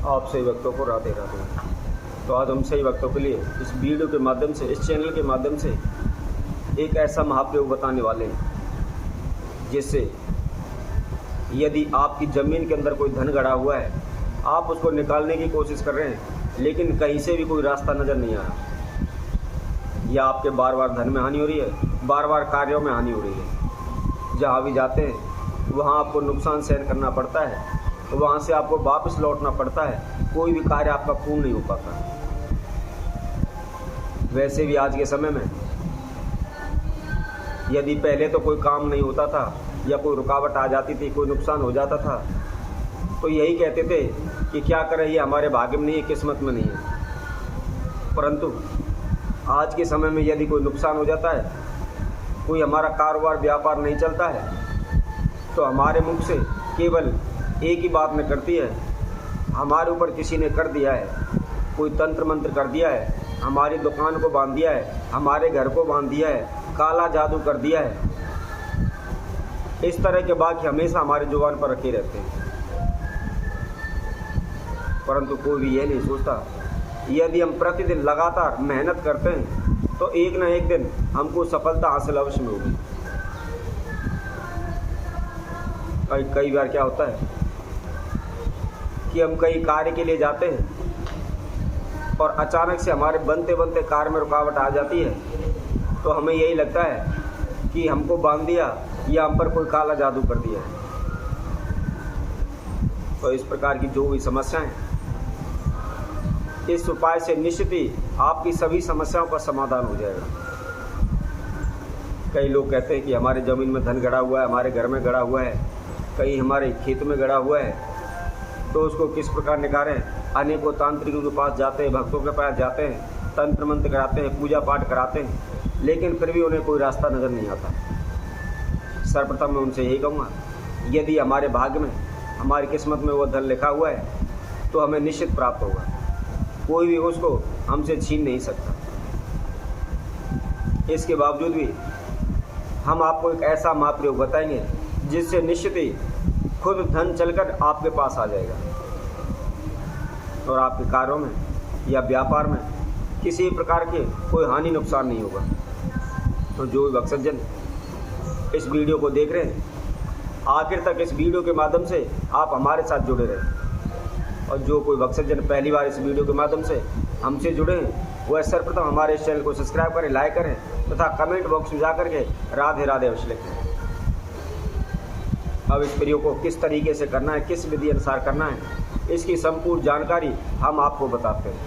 आप सही वक्तों को राधे राधे। तो आज हम सही वक्तों के लिए इस वीडियो के माध्यम से, इस चैनल के माध्यम से एक ऐसा महाप्रयोग बताने वाले हैं जिससे यदि आपकी ज़मीन के अंदर कोई धन गड़ा हुआ है, आप उसको निकालने की कोशिश कर रहे हैं लेकिन कहीं से भी कोई रास्ता नज़र नहीं आ रहा, या आपके बार बार धन में हानि हो रही है, बार बार कार्यों में हानि हो रही है, जहाँ भी जाते हैं वहाँ आपको नुकसान सहन करना पड़ता है, तो वहाँ से आपको वापस लौटना पड़ता है, कोई भी कार्य आपका पूर्ण नहीं हो पाता। वैसे भी आज के समय में यदि पहले तो कोई काम नहीं होता था या कोई रुकावट आ जाती थी, कोई नुकसान हो जाता था, तो यही कहते थे कि क्या करें, ये हमारे भाग्य में नहीं है, किस्मत में नहीं है। परंतु आज के समय में यदि कोई नुकसान हो जाता है, कोई हमारा कारोबार व्यापार नहीं चलता है, तो हमारे मुख से केवल एक ही बात निकलती है, हमारे ऊपर किसी ने कर दिया है, कोई तंत्र मंत्र कर दिया है, हमारी दुकान को बांध दिया है, हमारे घर को बांध दिया है, काला जादू कर दिया है। इस तरह के वाक्य हमेशा हमारे जुबान पर रखे रहते हैं, परंतु कोई भी ये नहीं सोचता यदि हम प्रतिदिन लगातार मेहनत करते हैं तो एक न एक दिन हमको सफलता हासिल अवश्य में होगी। कई बार क्या होता है कि हम कई कार्य के लिए जाते हैं और अचानक से हमारे बनते बनते कार्य में रुकावट आ जाती है, तो हमें यही लगता है कि हमको बांध दिया या हम पर कोई काला जादू कर दिया है। तो इस प्रकार की जो भी समस्याएं, इस उपाय से निश्चित ही आपकी सभी समस्याओं का समाधान हो जाएगा। कई लोग कहते हैं कि हमारे ज़मीन में धन गड़ा हुआ है, हमारे घर में गड़ा हुआ है, कहीं हमारे खेत में गड़ा हुआ है, तो उसको किस प्रकार निकालें। अनेकों तांत्रिकों के पास जाते हैं, भक्तों के पास जाते हैं, तंत्र मंत्र कराते हैं, पूजा पाठ कराते हैं, लेकिन फिर भी उन्हें कोई रास्ता नज़र नहीं आता। सर्वप्रथम मैं उनसे यही कहूँगा, यदि हमारे भाग्य में, हमारी किस्मत में वो धन लिखा हुआ है तो हमें निश्चित प्राप्त होगा, कोई भी उसको हमसे छीन नहीं सकता। इसके बावजूद भी हम आपको एक ऐसा महाप्रयोग बताएंगे जिससे निश्चित ही खुद धन चलकर आपके पास आ जाएगा और आपके कार्यों में या व्यापार में किसी प्रकार के कोई हानि नुकसान नहीं होगा। तो जो भी भक्तजन इस वीडियो को देख रहे हैं, आखिर तक इस वीडियो के माध्यम से आप हमारे साथ जुड़े रहें, और जो कोई भक्तजन पहली बार इस वीडियो के माध्यम से हमसे जुड़े हैं, वह सर्वप्रथम हमारे इस चैनल को सब्सक्राइब करें, लाइक करें तथा कमेंट बॉक्स में जा करके राधे राधे अवश्य लिखें। अब इस प्रयोग को किस तरीके से करना है, किस विधि अनुसार करना है, इसकी संपूर्ण जानकारी हम आपको बताते हैं।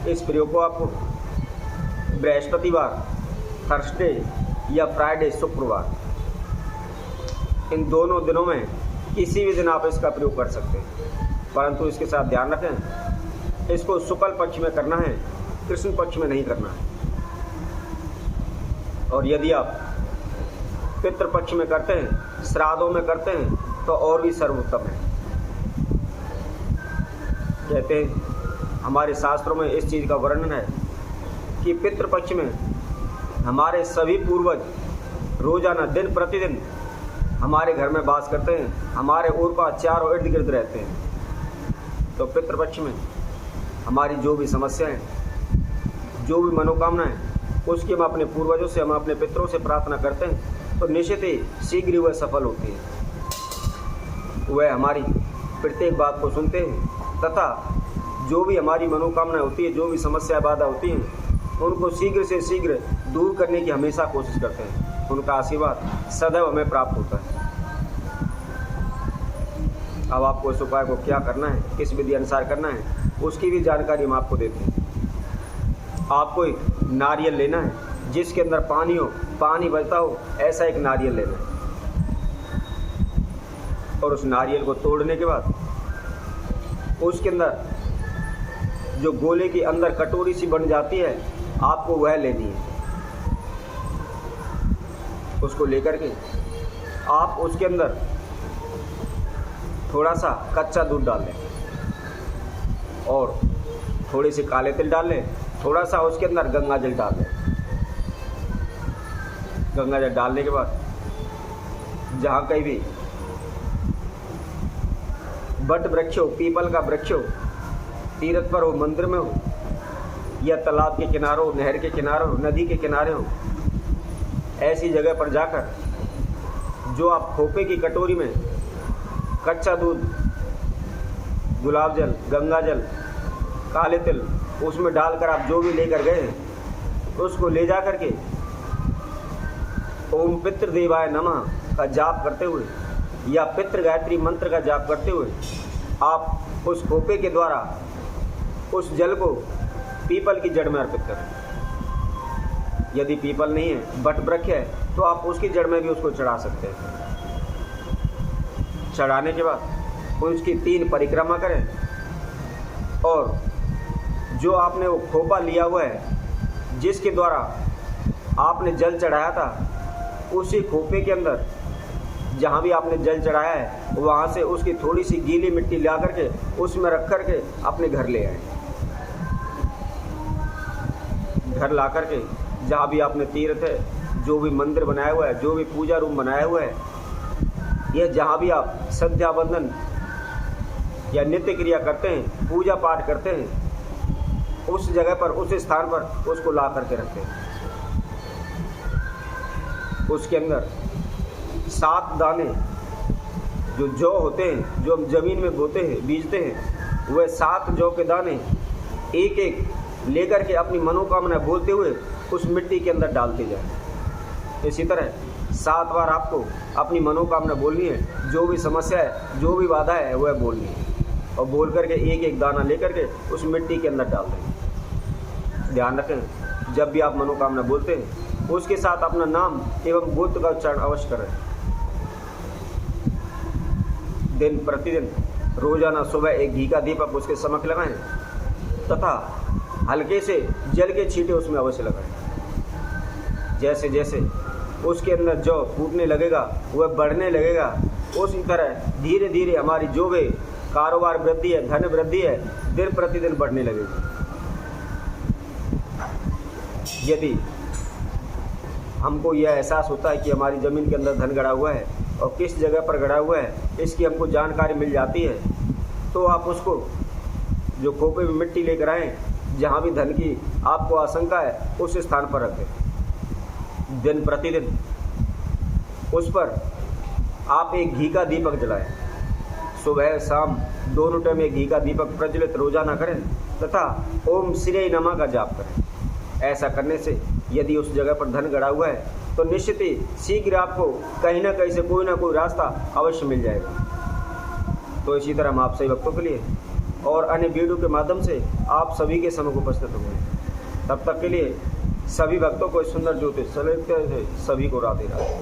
इस प्रयोग को आपको बृहस्पतिवार, थर्सडे या फ्राइडे, शुक्रवार, इन दोनों दिनों में किसी भी दिन आप इसका प्रयोग कर सकते हैं, परंतु इसके साथ ध्यान रखें, इसको शुक्ल पक्ष में करना है, कृष्ण पक्ष में नहीं करना है। और यदि आप पितृपक्ष में करते हैं, श्राद्धों में करते हैं, तो और भी सर्वोत्तम है। कहते हैं हमारे शास्त्रों में इस चीज़ का वर्णन है कि पितृपक्ष में हमारे सभी पूर्वज रोजाना दिन प्रतिदिन हमारे घर में वास करते हैं, हमारे ऊर पार चारों इर्द गिर्द रहते हैं। तो पितृपक्ष में हमारी जो भी समस्याएं, जो भी मनोकामनाएं, उसकी हम अपने पूर्वजों से, हम अपने पितरों से प्रार्थना करते हैं, तो निश्चित ही शीघ्र ही वह सफल होती है। वह हमारी प्रत्येक बात को सुनते हैं तथा जो भी हमारी मनोकामना होती है, जो भी समस्या बाधा होती हैं, उनको शीघ्र से शीघ्र दूर करने की हमेशा कोशिश करते हैं। उनका आशीर्वाद सदैव हमें प्राप्त होता है। अब आपको इस उपाय को क्या करना है, किस विधि अनुसार करना है, उसकी भी जानकारी हम आपको देते हैं। आपको एक नारियल लेना है जिसके अंदर पानी हो, पानी बहता हो, ऐसा एक नारियल लेना है, और उस नारियल को तोड़ने के बाद उसके अंदर जो गोले के अंदर कटोरी सी बन जाती है, आपको वह लेनी है। उसको लेकर के आप उसके अंदर थोड़ा सा कच्चा दूध डाल लें और थोड़े से काले तिल डाल लें, थोड़ा सा उसके अंदर गंगा जल डाल लें। गंगा जल डालने के बाद जहाँ कहीं भी बट वृक्ष हो, पीपल का वृक्ष हो, तीर्थ पर हो, मंदिर में हो, या तालाब के किनारे हो, नहर के किनारे हो, नदी के किनारे हो, ऐसी जगह पर जाकर जो आप खोपे की कटोरी में कच्चा दूध, गुलाब जल, गंगा जल, काले तिल उसमें डालकर आप जो भी लेकर गए हैं उसको ले जा करके ओम पितृदेवाय नमः का जाप करते हुए या पितृ गायत्री मंत्र का जाप करते हुए आप उस खोपे के द्वारा उस जल को पीपल की जड़ में अर्पित करें। यदि पीपल नहीं है, बट वृक्ष है, तो आप उसकी जड़ में भी उसको चढ़ा सकते हैं। चढ़ाने के बाद उसकी 3 परिक्रमा करें और जो आपने वो खोपा लिया हुआ है जिसके द्वारा आपने जल चढ़ाया था, उसी खोपे के अंदर जहाँ भी आपने जल चढ़ाया है वहाँ से उसकी थोड़ी सी गीली मिट्टी ला करके उसमें रख करके अपने घर ले आए। घर ला करके जहाँ भी आपने तीर्थ है, जो भी मंदिर बनाया हुआ है, जो भी पूजा रूम बनाया हुआ है, या जहाँ भी आप संध्या बंदन या नित्य क्रिया करते हैं, पूजा पाठ करते हैं, उस जगह पर, उस स्थान पर उसको ला करके रखते हैं। उसके अंदर 7 दाने जो जौ होते हैं, जो हम जमीन में बोते हैं, बीजते हैं, वह 7 जौ के दाने एक एक लेकर के अपनी मनोकामना बोलते हुए उस मिट्टी के अंदर डालते जाए। इसी तरह 7 बार आपको अपनी मनोकामना बोलनी है, जो भी समस्या है, जो भी बाधा है, वह बोलनी है, और बोल करके एक एक दाना लेकर के उस मिट्टी के अंदर डाल दें। ध्यान रखें, जब भी आप मनोकामना बोलते हैं उसके साथ अपना नाम एवं गोत्र का उच्चारण अवश्य करें। दिन प्रतिदिन रोजाना सुबह एक घी का दीपक उसके समक्ष लगाएं तथा हल्के से जल के छींटे उसमें अवश्य लगाएं। जैसे जैसे उसके अंदर जो फूटने लगेगा, वह बढ़ने लगेगा, उसी तरह धीरे धीरे हमारी जो भी कारोबार वृद्धि है, धन वृद्धि है, दिन प्रतिदिन बढ़ने लगेगी। यदि हमको यह एहसास होता है कि हमारी ज़मीन के अंदर धन गड़ा हुआ है और किस जगह पर गड़ा हुआ है, इसकी हमको जानकारी मिल जाती है, तो आप उसको जो खोपे में मिट्टी लेकर आएँ, जहाँ भी धन की आपको आशंका है, उस स्थान पर रखें। दिन प्रतिदिन उस पर आप एक घी का दीपक जलाएं। सुबह शाम दोनों टाइम एक घी का दीपक प्रज्वलित रोजाना करें तथा ओम श्री नमः का जाप करें। ऐसा करने से यदि उस जगह पर धन गड़ा हुआ है तो निश्चित ही शीघ्र आपको कहीं ना कहीं से कोई ना कोई रास्ता अवश्य मिल जाएगा। तो इसी तरह हम आप सभी भक्तों के लिए और अन्य वीडियो के माध्यम से आप सभी के समय को उपस्थित होंगे। तब तक के लिए सभी भक्तों को सुंदर ज्योतिष सभी को राधे राधे।